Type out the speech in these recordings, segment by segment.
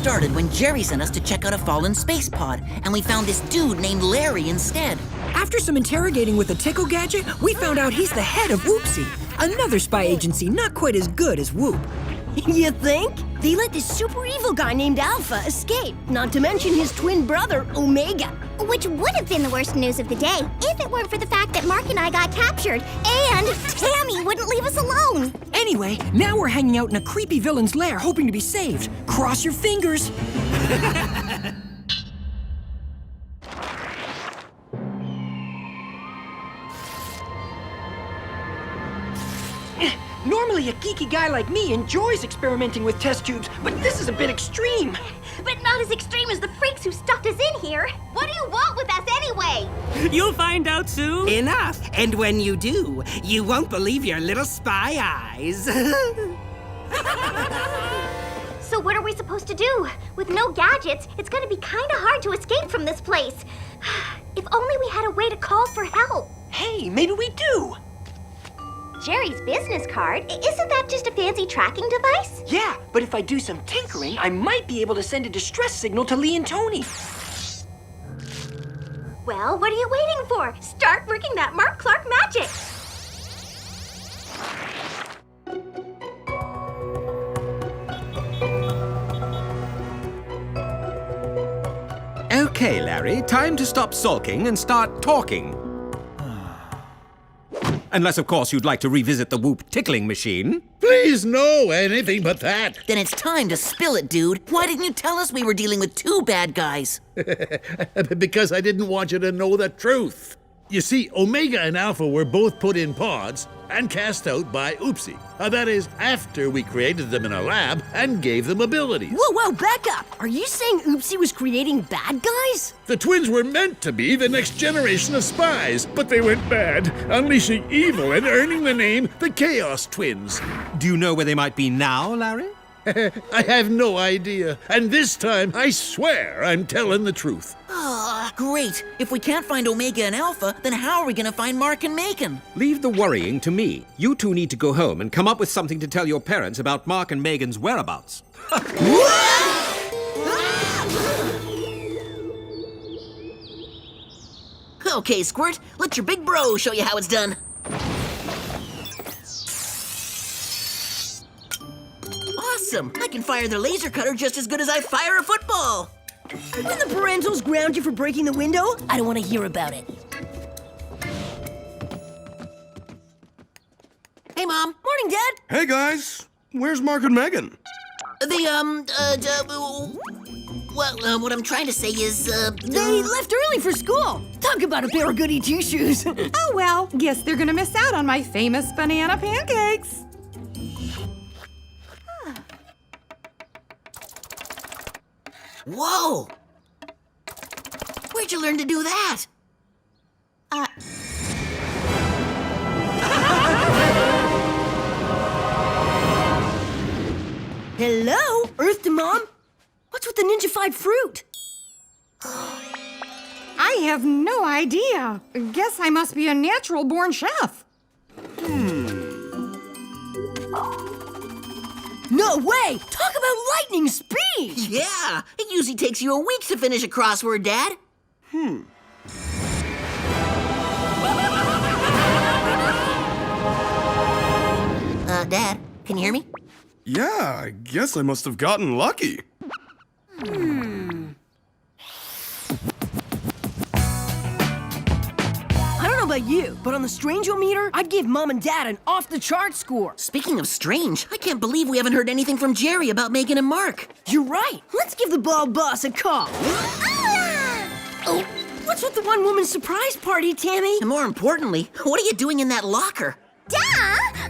started when Jerry sent us to check out a fallen space pod, and we found this dude named Larry instead. After some interrogating with a tickle gadget, we found out he's the head of OOPSIE, another spy agency not quite as good as WOOHP. You think? They let this super evil guy named Alpha escape, not to mention his twin brother, Omega. Which would have been the worst news of the day if it weren't for the fact that Marc and I got captured and Tammy wouldn't leave us alone. Anyway, now we're hanging out in a creepy villain's lair hoping to be saved. Cross your fingers. Normally, a geeky guy like me enjoys experimenting with test tubes, but this is a bit extreme. But not as extreme as the freaks who stuffed us in here. What do you want with us anyway? You'll find out soon. Enough. And when you do, you won't believe your little spy eyes. So what are we supposed to do? With no gadgets, it's gonna be kinda hard to escape from this place. If only we had a way to call for help. Hey, maybe we do. Jerry's business card? Isn't that just a fancy tracking device? Yeah, but if I do some tinkering, I might be able to send a distress signal to Lee and Tony. Well, what are you waiting for? Start working that Mark Clark magic. Okay, Larry, time to stop sulking and start talking. Unless, of course, you'd like to revisit the WOOHP tickling machine. Please, no, anything but that. Then it's time to spill it, dude. Why didn't you tell us we were dealing with two bad guys? Because I didn't want you to know the truth. You see, Omega and Alpha were both put in pods and cast out by OOPSIE. That is, after we created them in a lab and gave them abilities. Whoa, back up. Are you saying OOPSIE was creating bad guys? The twins were meant to be the next generation of spies, but they went bad, unleashing evil and earning the name the Chaos Twins. Do you know where they might be now, Larry? I have no idea, and this time I swear I'm telling the truth. Ah, great. If we can't find Omega and Alpha, then how are we gonna find Marc and Megan? Leave the worrying to me. You two need to go home and come up with something to tell your parents about Marc and Megan's whereabouts. Okay, Squirt, let your big bro show you how it's done. Awesome! I can fire the laser cutter just as good as I fire a football! When the Parentals ground you for breaking the window, I don't want to hear about it. Hey, Mom. Morning, Dad. Hey, guys. Where's Marc and Megan? What I'm trying to say is, They left early for school. Talk about a pair of goody two-shoes. Oh, well, guess they're gonna miss out on my famous banana pancakes. Whoa! Where'd you learn to do that? Hello? Earth to Mom? What's with the ninja-fied fruit? I have no idea. Guess I must be a natural-born chef. No way! Talk about lightning speed! Yeah! It usually takes you a week to finish a crossword, Dad. Dad, can you hear me? Yeah, I guess I must have gotten lucky. I don't know about you, but on the Strange-O-meter, I'd give Mom and Dad an off-the-chart score. Speaking of strange, I can't believe we haven't heard anything from Jerry about Megan and Marc. You're right. Let's give the bald boss a call. Oh, what's with the one-woman surprise party, Tammy? And more importantly, what are you doing in that locker? Duh!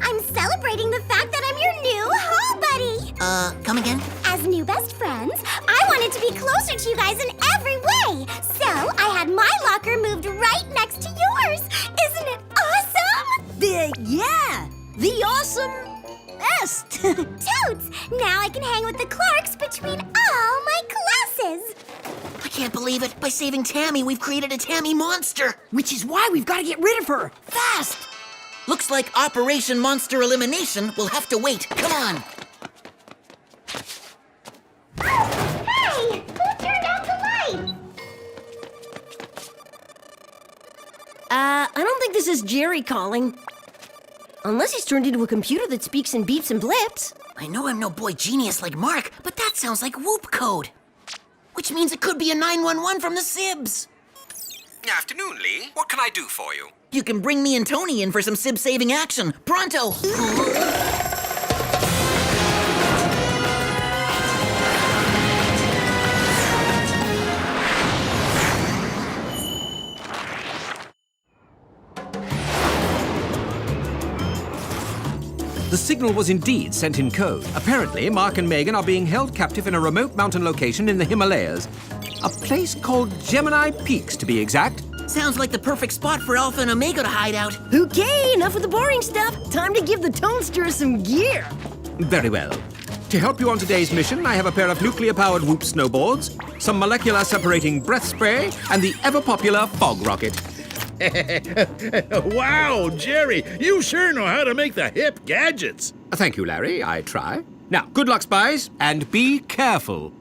I'm celebrating the fact that I'm your new hall buddy! Come again? As new best friends, I wanted to be closer to you guys in every way! So, I had my locker moved right next to yours! Isn't it awesome? Yeah! The awesome-est! Totes! Now I can hang with the Clarks between all my classes! I can't believe it. By saving Tammy, we've created a Tammy monster. Which is why we've got to get rid of her! Fast! Looks like Operation Monster Elimination will have to wait. Come on. I don't think this is Jerry calling. Unless he's turned into a computer that speaks in beeps and blips. I know I'm no boy genius like Mark, but that sounds like WOOHP code. Which means it could be a 911 from the Sibs. Afternoon, Lee. What can I do for you? You can bring me and Tony in for some Sib-saving action. Pronto! The signal was indeed sent in code. Apparently, Marc and Megan are being held captive in a remote mountain location in the Himalayas. A place called Gemini Peaks, to be exact. Sounds like the perfect spot for Alpha and Omega to hide out. Okay, enough with the boring stuff. Time to give the Tonester some gear. Very well. To help you on today's mission, I have a pair of nuclear-powered WOOHP snowboards, some molecular-separating breath spray, and the ever-popular fog rocket. Wow, Jerry, you sure know how to make the hip gadgets. Thank you, Larry. I try. Now, good luck, Spies, and be careful.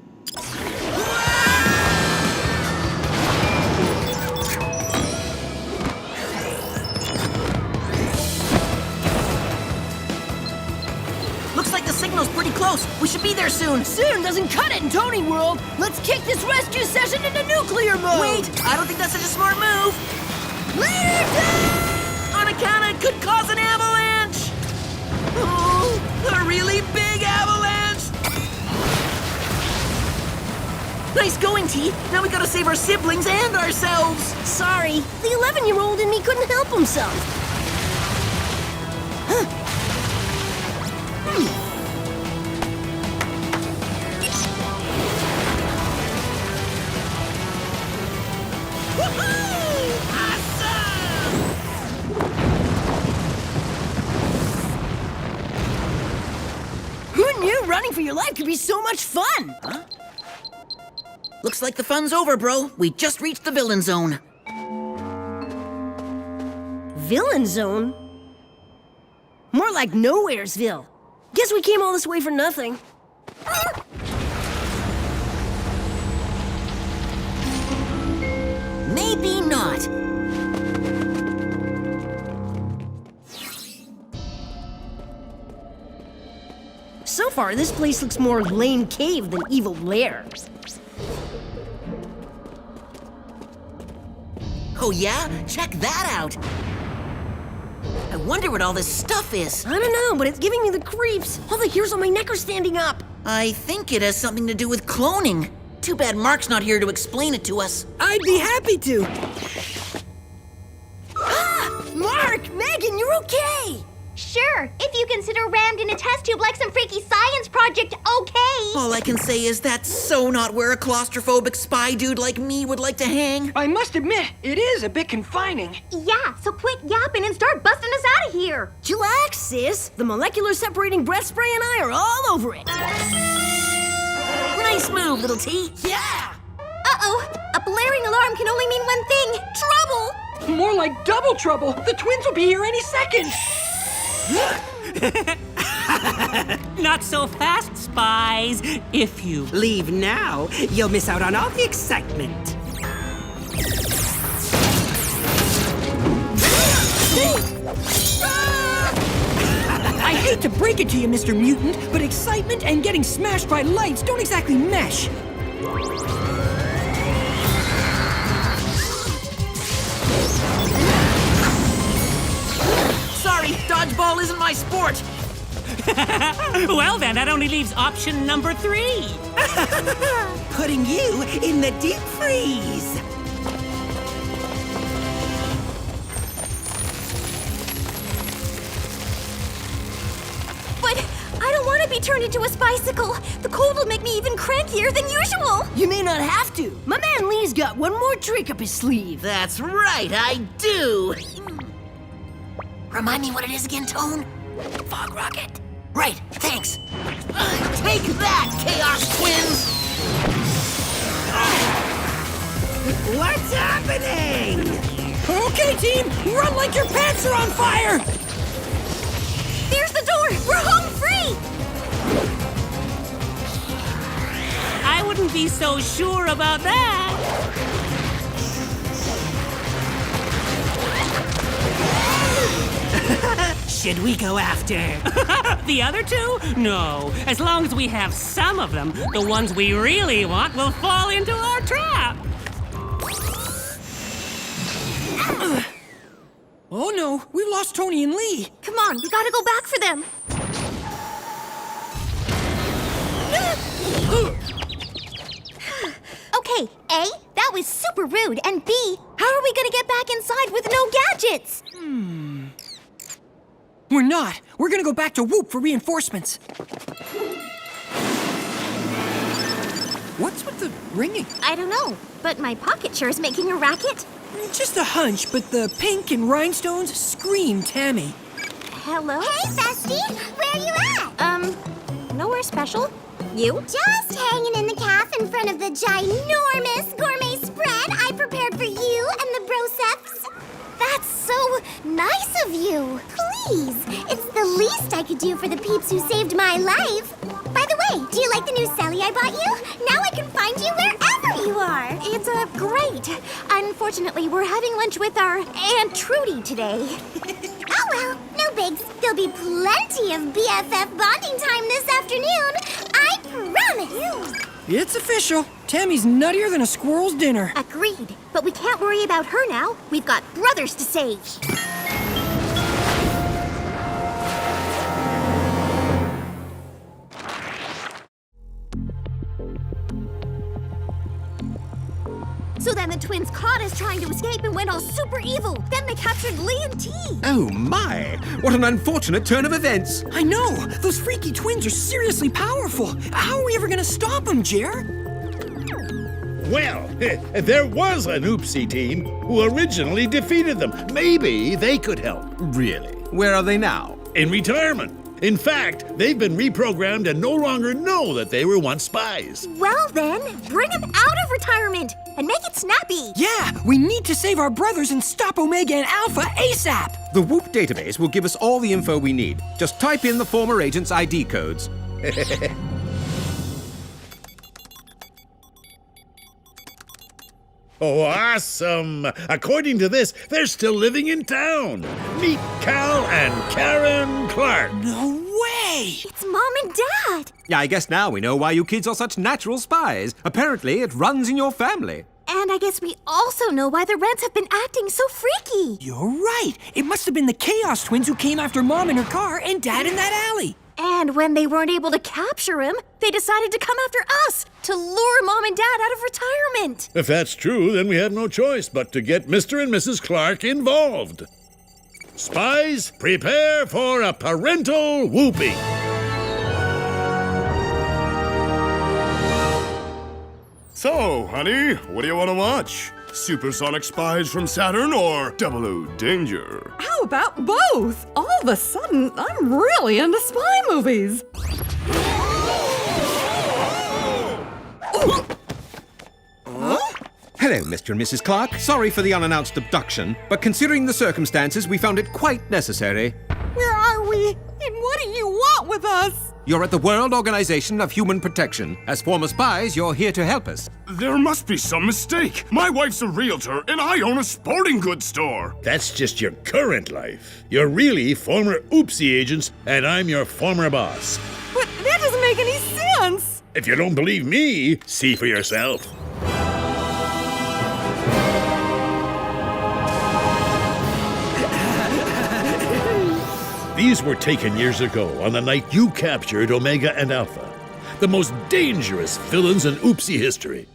Looks like the signal's pretty close. We should be there soon. Soon doesn't cut it in Tony World. Let's kick this rescue session into nuclear mode. Wait, I don't think that's such a smart move. Lair down! On account it could cause an avalanche. Oh, a really big avalanche. Nice going, T. Now we gotta save our siblings and ourselves. Sorry, the 11-year-old in me couldn't help himself. Who knew running for your life could be so much fun? Huh? Looks like the fun's over, bro. We just reached the villain zone. Villain zone? More like Nowheresville. Guess we came all this way for nothing. Maybe not. So far, this place looks more lame cave than evil lair. Oh yeah? Check that out. I wonder what all this stuff is. I don't know, but it's giving me the creeps. All the hairs on my neck are standing up. I think it has something to do with cloning. Too bad Mark's not here to explain it to us. I'd be happy to. Mark! Megan, you're okay! Sure, if you consider rammed in a test tube like some freaky science project, okay. All I can say is that's so not where a claustrophobic spy dude like me would like to hang. I must admit, it is a bit confining. Yeah, so quit yapping and start busting us out of here. Chillax, sis. The molecular separating breath spray and I are all over it. Nice move, little T. Yeah! Uh-oh, a blaring alarm can only mean one thing, trouble. More like double trouble. The twins will be here any second. Not so fast, Spies. If you Leave now, you'll miss out on all the excitement. I hate to break it to you, Mr. Mutant, but excitement and getting smashed by lights don't exactly mesh. Sorry, dodgeball isn't my sport. well, then that only leaves option number 3. Putting you in the deep freeze. But I don't want to be turned into a spicicle. The cold will make me even crankier than usual. You may not have to. My man Lee's got one more trick up his sleeve. That's right, I do. Remind me what it is again, Tone? Fog rocket. Right, thanks. Take that, Chaos Twins! What's happening? Okay, team, run like your pants are on fire! There's the door. We're home free. I wouldn't be so sure about that. should we go after? The other two? No. As long as we have some of them, the ones we really want will fall into our trap. Oh no, we lost Tony and Lee. Come on, we gotta go back for them. Okay, A, that was super rude, and B, how are we gonna get back inside with no gadgets? We're not. We're gonna go back to WOOHP for reinforcements. What's with the ringing? I don't know, but my pocket sure is making a racket. Just a hunch, but the pink and rhinestones scream Tammy. Hello? Hey, bestie! Where are you at? Nowhere special. You? Just hanging in the cafe in front of the ginormous gourmet spread I prepared for you and the broseps. That's so nice of you. Please, it's the least I could do for the peeps who saved my life. By the way, do you like the new celly I bought you? Now I can find you wherever you are. It's great. Unfortunately, we're having lunch with our Aunt Trudy today. Oh well, no bigs. There'll be plenty of BFF bonding time this afternoon. I promise. It's official. Tammy's nuttier than a squirrel's dinner. Agreed. But we can't worry about her now. We've got brothers to save. So then the twins caught us trying to escape and went all super evil. Then they captured Lee and T. Oh my! What an unfortunate turn of events! I know! Those freaky twins are seriously powerful. How are we ever gonna stop them, Jer? Well, there was an OOPSIE team who originally defeated them. Maybe they could help. Really? Where are they now? In retirement. In fact, they've been reprogrammed and no longer know that they were once spies. Well then, bring them out of retirement and make it snappy. Yeah, we need to save our brothers and stop Omega and Alpha ASAP. The WOOHP database will give us all the info we need. Just type in the former agents' ID codes. Oh, awesome! According to this, they're still living in town. Meet Cal and Karen Clark. No way! It's Mom and Dad. Yeah, I guess now we know why you kids are such natural spies. Apparently, it runs in your family. And I guess we also know why the Reds have been acting so freaky. You're right. It must have been the Chaos Twins who came after Mom in her car and Dad in that alley. And when they weren't able to capture him, they decided to come after us to lure Mom and Dad out of retirement. If that's true, then we have no choice but to get Mr. and Mrs. Clark involved. Spies, prepare for a parental whooping. So, honey, what do you want to watch? Supersonic Spies from Saturn or Double O Danger? How about both? All of a sudden, I'm really into spy movies. Hello, Mr. and Mrs. Clark. Sorry for the unannounced abduction, but considering the circumstances, we found it quite necessary. Where are we? And what do you want with us? You're at the World Organization of Human Protection. As former spies, you're here to help us. There must be some mistake. My wife's a realtor, and I own a sporting goods store. That's just your current life. You're really former OOPSIE agents, and I'm your former boss. But that doesn't make any sense. If you don't believe me, see for yourself. These were taken years ago on the night you captured Omega and Alpha, the most dangerous villains in OOPSIE history.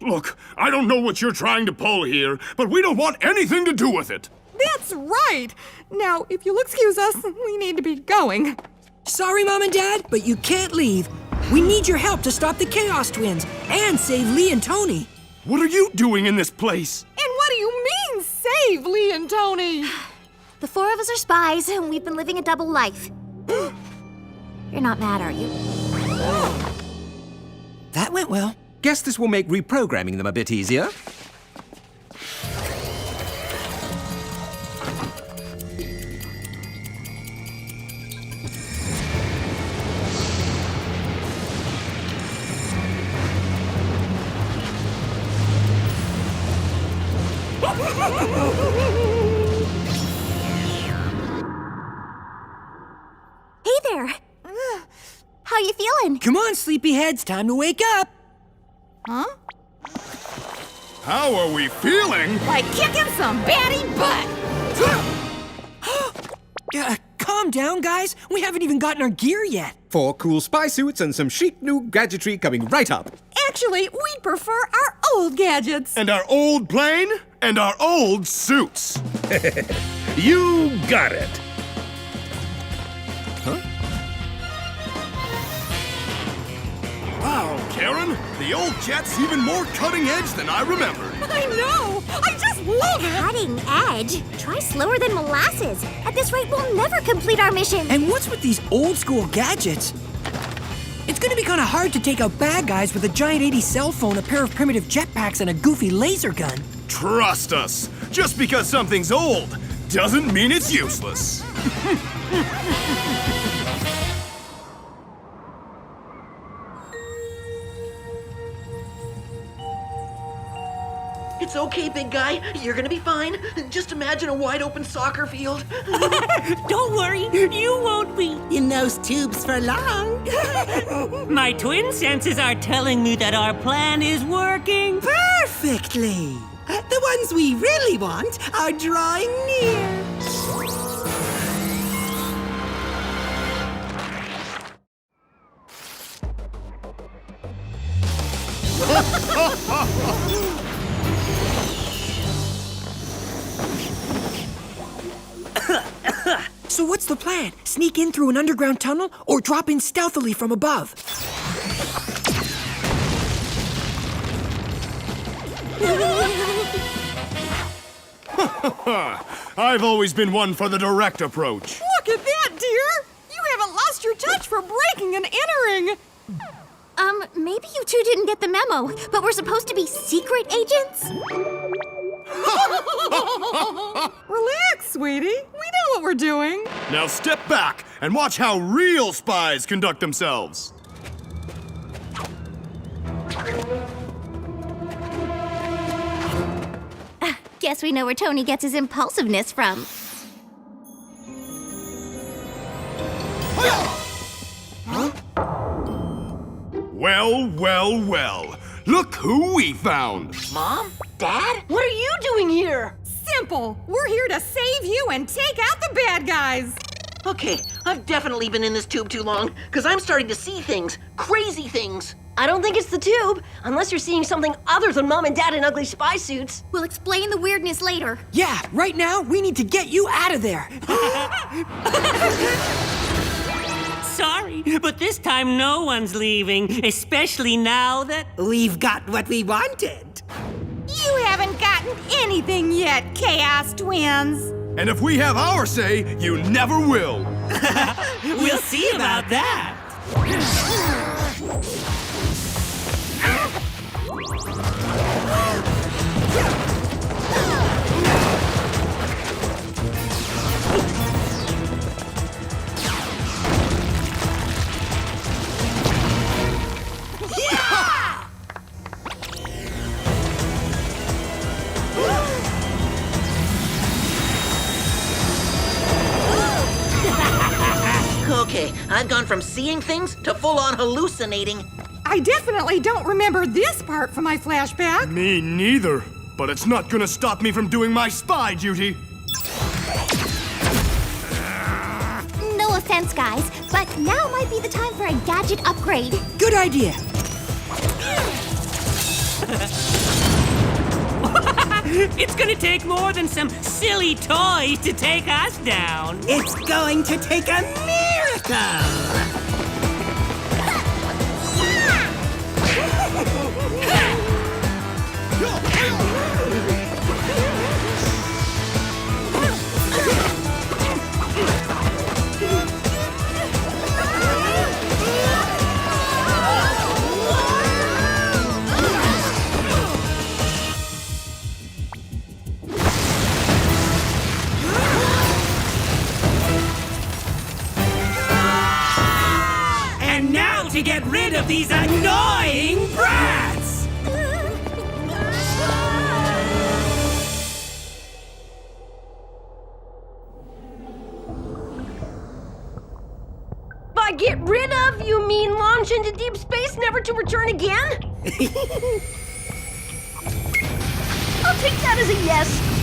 Look, I don't know what you're trying to pull here, but we don't want anything to do with it. That's right. Now, if you'll excuse us, we need to be going. Sorry, Mom and Dad, but you can't leave. We need your help to stop the Chaos Twins and save Lee and Tony. What are you doing in this place? And what do you mean, save Lee and Tony? The four of us are spies, and we've been living a double life. You're not mad, are you? That went well. Guess this will make reprogramming them a bit easier. going? Come on, sleepyheads, time to wake up. Huh? How are we feeling? Like kicking some baddie butt. Calm down, guys. We haven't even gotten our gear yet. 4 cool spy suits and some chic new gadgetry coming right up. Actually, we'd prefer our old gadgets. And our old plane? And our old suits. You got it. Wow, Karen, the old jet's even more cutting edge than I remembered. I know! I just love it! Cutting edge? Try slower than molasses. At this rate, we'll never complete our mission. And what's with these old school gadgets? It's gonna be kinda hard to take out bad guys with a giant 80 cell phone, a pair of primitive jetpacks, and a goofy laser gun. Trust us. Just because something's old doesn't mean it's useless. It's okay, big guy. You're gonna be fine. Just imagine a wide open soccer field. Don't worry, you won't be. In those tubes for long. My twin senses are telling me that our plan is working. Perfectly. The ones we really want are drawing near. So what's the plan? Sneak in through an underground tunnel or drop in stealthily from above? I've always been one for the direct approach. Look at that, dear! You haven't lost your touch for breaking and entering! Maybe you two didn't get the memo, but we're supposed to be secret agents? Relax, sweetie. We know what we're doing. Now step back and watch how real spies conduct themselves. Guess we know where Tony gets his impulsiveness from. Well, well, well. Look who we found. Mom? Dad? What are you doing here? Simple. We're here to save you and take out the bad guys. Okay, I've definitely been in this tube too long, because I'm starting to see things. Crazy things. I don't think it's the tube, unless you're seeing something other than Mom and Dad in ugly spy suits. We'll explain the weirdness later. Yeah, right now, we need to get you out of there. Sorry, but this time no one's leaving, especially now that... We've got what we wanted. You haven't gotten anything yet, Chaos Twins. And if we have our say, you never will. We'll see about that. Okay, I've gone from seeing things to full-on hallucinating. I definitely don't remember this part from my flashback. Me neither. But it's not gonna stop me from doing my spy duty. No offense, guys, but now might be the time for a gadget upgrade. Good idea. It's gonna take more than some silly toys to take us down. It's going to take a miracle. And now to get rid of these annoying brats! By By get rid of, you mean launch into deep space, never to return again? I'll take that as a yes.